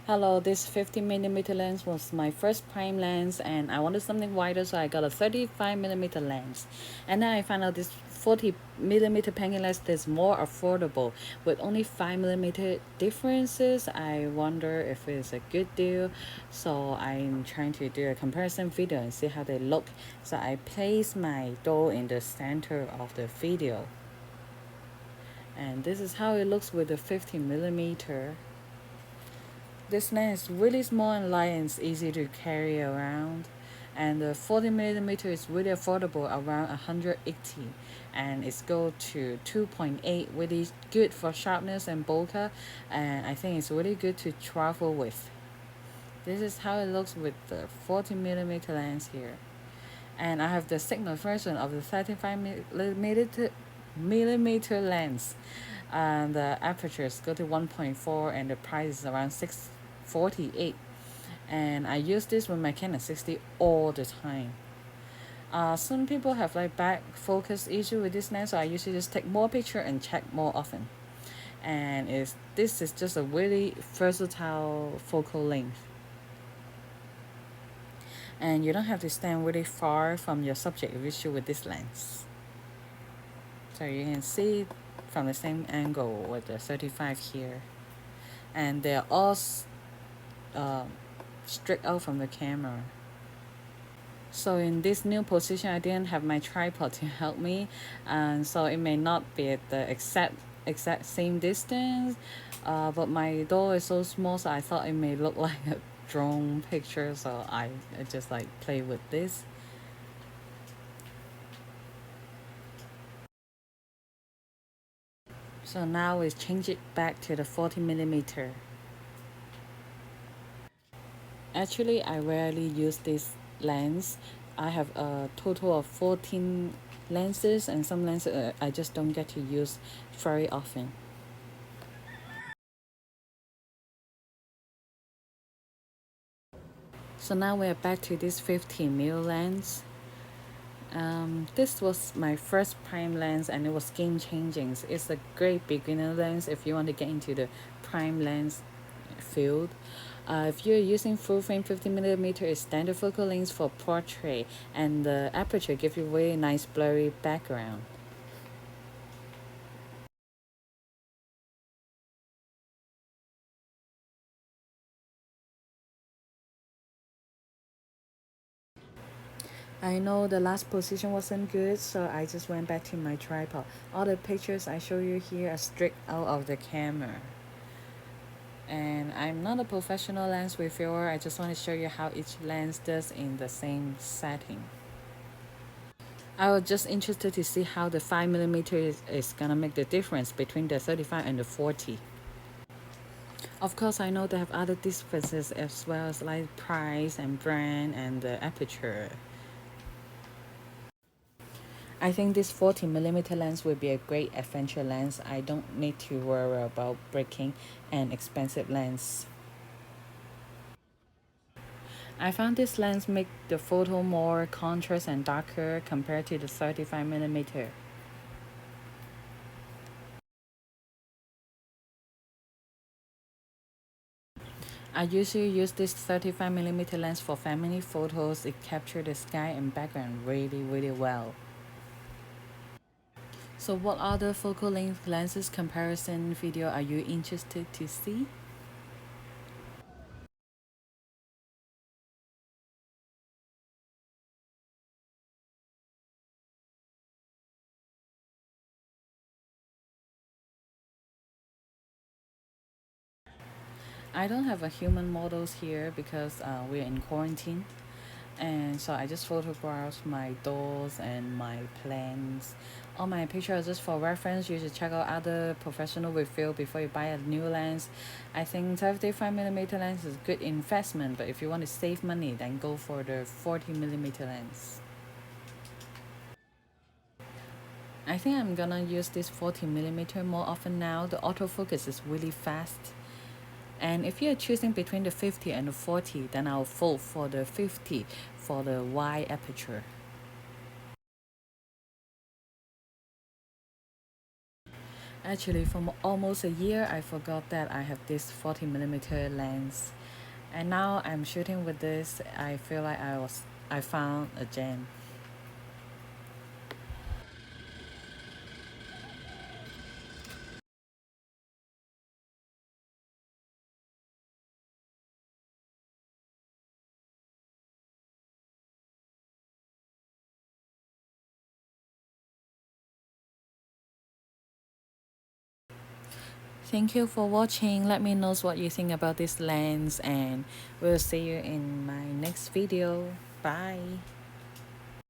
Hello, this 50mm lens was my first prime lens and I wanted something wider, so I got a 35mm lens. And then I found out this 40mm Penguin lens is more affordable with only 5mm differences. I wonder if it's a good deal, so I'm trying to do a comparison video and see how they look. So I place my doll in the center of the video, and this is how it looks with the 50mm. This lens is really small and light and it's easy to carry around. And the 40mm is really affordable, around 180, and it's go to 2.8, really good for sharpness and bokeh, and I think it's really good to travel with. This is how it looks with the 40mm lens here. And I have the signal version of the 35mm lens, and the apertures go to 1.4 and the price is around 648. And I use this with my Canon 60 all the time. Some people have like back focus issue with this lens, so I usually just take more picture and check more often. And this is just a really versatile focal length, and you don't have to stand really far from your subject if you shoot with this lens. So you can see from the same angle with the 35 here, and they're all uh, straight out from the camera. So in this new position, I didn't have my tripod to help me, and so it may not be at the exact same distance, but my door is so small, so I thought it may look like a drone picture, so I just like play with this. So now we change it back to the 40mm. Actually, I rarely use this lens. I have a total of 14 lenses, and some lenses I just don't get to use very often. So now we're back to this 15mm lens. This was my first prime lens and it was game changing. It's a great beginner lens if you want to get into the prime lens field. If you're using full frame, 50mm is standard focal length for portrait, and the aperture gives you really nice blurry background. I know the last position wasn't good, so I just went back to my tripod. All the pictures I show you here are straight out of the camera. And I'm not a professional lens reviewer, I just want to show you how each lens does in the same setting. I was just interested to see how the 5mm is gonna make the difference between the 35 and the 40. Of course, I know they have other differences as well as like price and brand and the aperture. I think this 40mm lens will be a great adventure lens. I don't need to worry about breaking an expensive lens. I found this lens make the photo more contrast and darker compared to the 35mm. I usually use this 35mm lens for family photos. It captures the sky and background really well. So what other focal length lenses comparison video are you interested to see? I don't have a human models here because we're in quarantine, and so I just photographed my dolls and my plants. All my pictures are just for reference. You should check out other professional review before you buy a new lens. I think 35mm lens is a good investment, but if you want to save money, then go for the 40mm lens. I think I'm gonna use this 40mm more often now. The autofocus is really fast. And if you're choosing between the 50 and the 40, then I'll vote for the 50 for the wide aperture. Actually, for almost a year, I forgot that I have this 40mm lens, and now I'm shooting with this. I feel like I found a gem. Thank you for watching. Let me know what you think about this lens, and we'll see you in my next video. Bye.